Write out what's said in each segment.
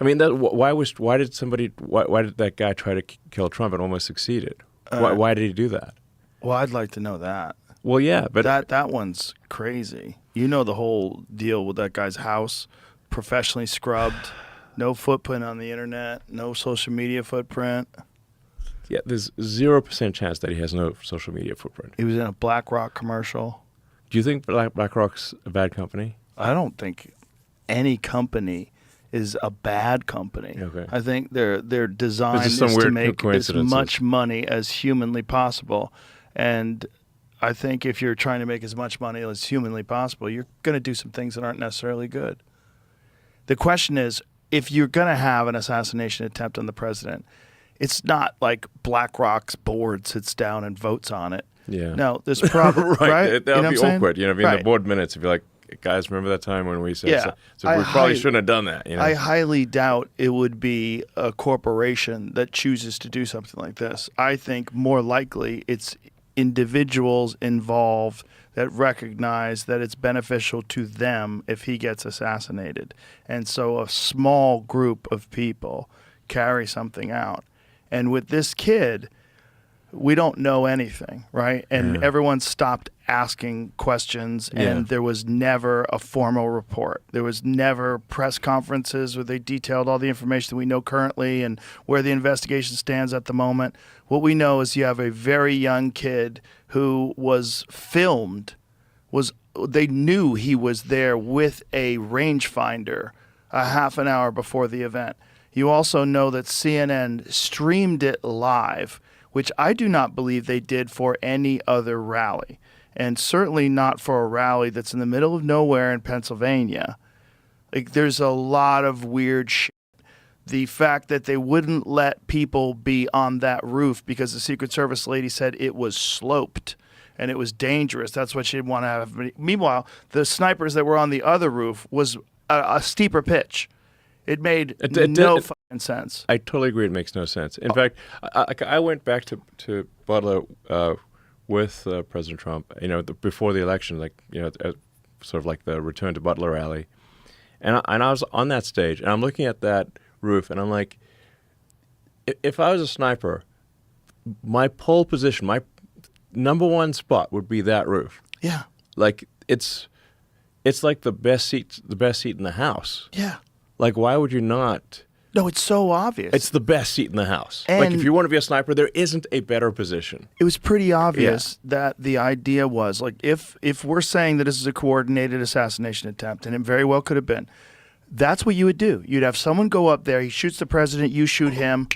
I mean, why did that guy try to kill Trump and almost succeeded? Why did he do that? Well, I'd like to know that. Well, yeah, but that one's crazy. You know the whole deal with that guy's house, professionally scrubbed, no footprint on the internet, no social media footprint. yeah, there's 0% chance that he has no social media footprint. He was in a BlackRock commercial. Do you think BlackRock's a bad company? I don't think any company is a bad company. Okay. I think their design is some to weird make as coincidences. much money as humanly possible. And I think if you're trying to make as much money as humanly possible, you're going to do some things that aren't necessarily good. The question is, if you're going to have an assassination attempt on the president, it's not like BlackRock's board sits down and votes on it. Yeah. No, there's probably right. That would be awkward. In the Right. board minutes, if you're like, guys, remember that time when we said Yeah. so we probably shouldn't have done that. I highly doubt it would be a corporation that chooses to do something like this. I think more likely it's individuals involved that recognize that it's beneficial to them if he gets assassinated. And so a small group of people carry something out. And with this kid, we don't know anything, right? And everyone stopped asking questions, and there was never a formal report. There was never press conferences where they detailed all the information that we know currently and where the investigation stands at the moment. What we know is you have a very young kid who was filmed. They knew he was there with a rangefinder a half an hour before the event. You also know that CNN streamed it live, which I do not believe they did for any other rally, and certainly not for a rally that's in the middle of nowhere in Pennsylvania. Like, there's a lot of weird shit. The fact that they wouldn't let people be on that roof because the Secret Service lady said it was sloped and it was dangerous. That's what she didn't want to have. Meanwhile, the snipers that were on the other roof was a steeper pitch. It made no fucking sense. I totally agree. It makes no sense. In fact, I went back to Butler with President Trump, before the election, sort of like the Return to Butler rally. And I was on that stage, and I'm looking at that roof, and I'm like, if I was a sniper, my pole position, my number one spot would be that roof. Yeah. Like, it's like the best seat in the house. Yeah. Like, why would you not? No, it's so obvious. It's the best seat in the house. And like, if you want to be a sniper, there isn't a better position. It was pretty obvious that the idea was, like, if we're saying that this is a coordinated assassination attempt, and it very well could have been, that's what you would do. You'd have someone go up there, he shoots the president, you shoot him,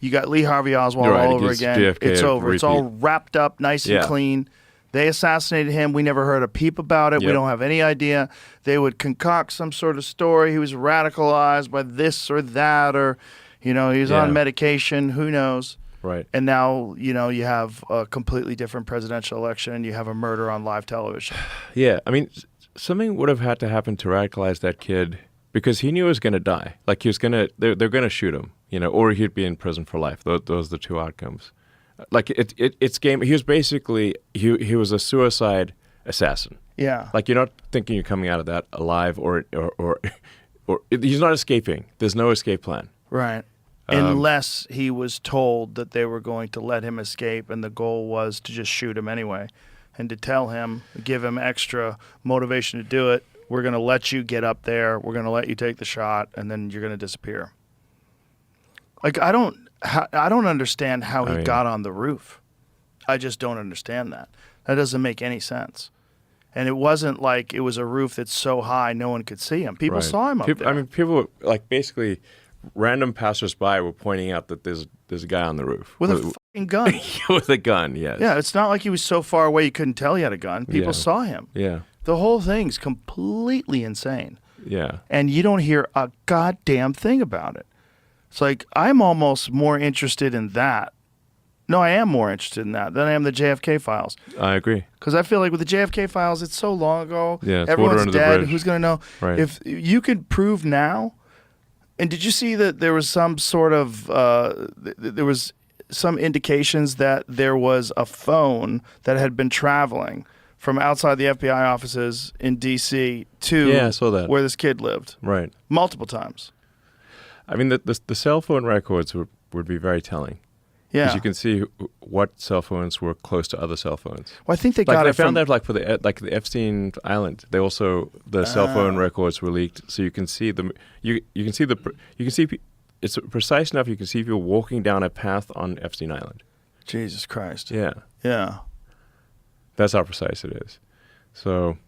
you got Lee Harvey Oswald all over again. JFK it's over. repeat. It's all wrapped up nice and clean. They assassinated him. We never heard a peep about it. We don't have any idea. They would concoct some sort of story. He was radicalized by this or that, or, he was on medication. Who knows? Right. And now, you have a completely different presidential election, and you have a murder on live television. Yeah. I mean, something would have had to happen to radicalize that kid, because he knew he was going to die. Like, they're going to shoot him, or he'd be in prison for life. Those are the two outcomes. Like, it's game. He was basically he was a suicide assassin. Yeah. Like, you're not thinking you're coming out of that alive, or he's not escaping. There's no escape plan. Right. Unless he was told that they were going to let him escape, and the goal was to just shoot him anyway, and to tell him, give him extra motivation to do it. We're going to let you get up there. We're going to let you take the shot, and then you're going to disappear. Like, I don't understand how he got on the roof. I just don't understand that. That doesn't make any sense. And it wasn't like it was a roof that's so high no one could see him. People saw him up there. I mean, people, like, basically, random passersby were pointing out that there's a guy on the roof. With a fucking gun. With a gun, yes. Yeah, it's not like he was so far away you couldn't tell he had a gun. People saw him. Yeah. The whole thing's completely insane. Yeah. And you don't hear a goddamn thing about it. It's like, I'm almost more interested in that. No, I am more interested in that than I am the JFK files. I agree. Because I feel like with the JFK files, it's so long ago. Yeah, it's everyone's water under dead. the bridge. Who's going to know? Right. If you could prove now, and did you see that there was some sort of, there was some indications that there was a phone that had been traveling from outside the FBI offices in D.C. to I saw that. where this kid lived. Right. Multiple times. I mean, the cell phone records would be very telling. Yeah. Because you can see what cell phones were close to other cell phones. Well, I think they Like got they it found from. that like for the Epstein Island, they also the cell phone records were leaked, so you can see them. You can see it's precise enough. You can see people walking down a path on Epstein Island. Jesus Christ. Yeah, Yeah. that's how precise it is. So,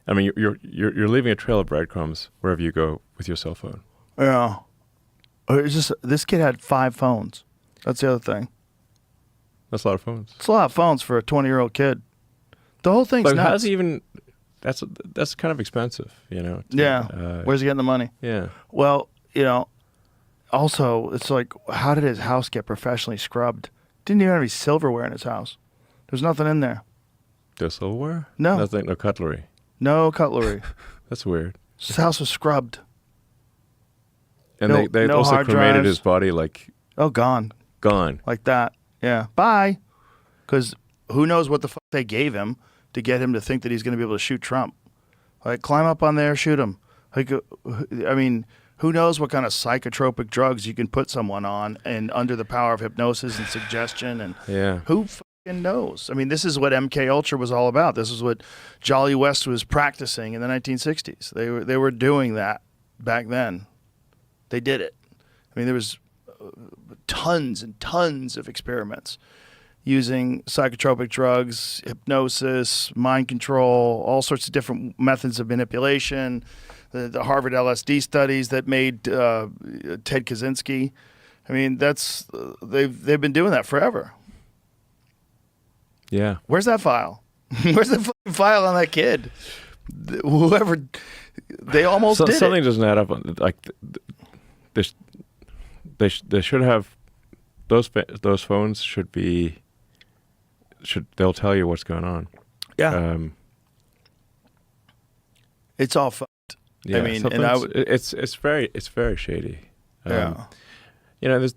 I mean, you're leaving a trail of breadcrumbs wherever you go with your cell phone. Yeah. It's just this kid had 5 phones. That's the other thing. That's a lot of phones. It's a lot of phones for a 20-year-old kid. The whole thing's But nuts. how's he even? That's kind of expensive, you know. Yeah. Where's he getting the money? Yeah. Well, also, it's like, how did his house get professionally scrubbed? Didn't even have any silverware in his house. There's nothing in there. There's silverware? No. Nothing. No cutlery. No cutlery. That's weird. His house was scrubbed. And No- they no also hard cremated drives. his body like Oh, gone. gone. Like that. Yeah. Bye. Because who knows what the fuck they gave him to get him to think that he's going to be able to shoot Trump. Like, climb up on there, shoot him. Like, I mean, who knows what kind of psychotropic drugs you can put someone on and under the power of hypnosis and suggestion, and Yeah. who fucking knows? I mean, this is what MK Ultra was all about. This is what Jolly West was practicing in the 1960s. They were doing that back then. They did it. I mean, there was tons and tons of experiments using psychotropic drugs, hypnosis, mind control, all sorts of different methods of manipulation. The Harvard LSD studies that made Ted Kaczynski. I mean, that's they've been doing that forever. Yeah. Where's that file? Where's the fucking file on that kid? Whoever, they almost did Something it. doesn't add up. Like they should have those phones should they'll tell you what's going on. Yeah, it's all fucked. Yeah, mean, something's- and it's very shady. Yeah. You know, there's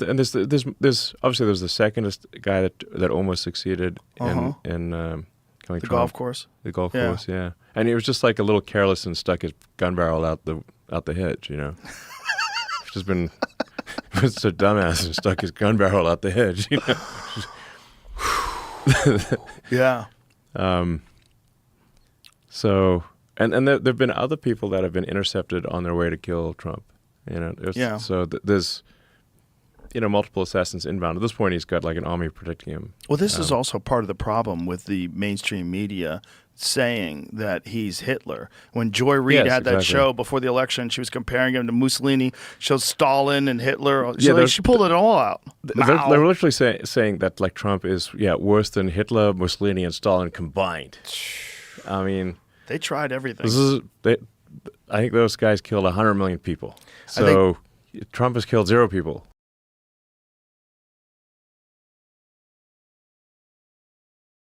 obviously there's the second guy that almost succeeded in killing The Trump. golf course. The golf Yeah. course, yeah. And he was just like a little careless and stuck his gun barrel out the hitch, you know. Just been was a dumbass and stuck his gun barrel out the hitch, you know. Yeah. So and there've been other people that have been intercepted on their way to kill Trump. You know, Yeah. So there's multiple assassins inbound. At this point, he's got like an army protecting him. Well, this is also part of the problem with the mainstream media saying that he's Hitler. When Joy Reid Yes, had that exactly. show before the election, she was comparing him to Mussolini, showed Stalin and Hitler. Yeah, She pulled it all out. They're literally saying that like Trump is worse than Hitler, Mussolini, and Stalin combined. I mean, They tried everything. I think those guys killed 100 million people. So Trump has killed 0 people.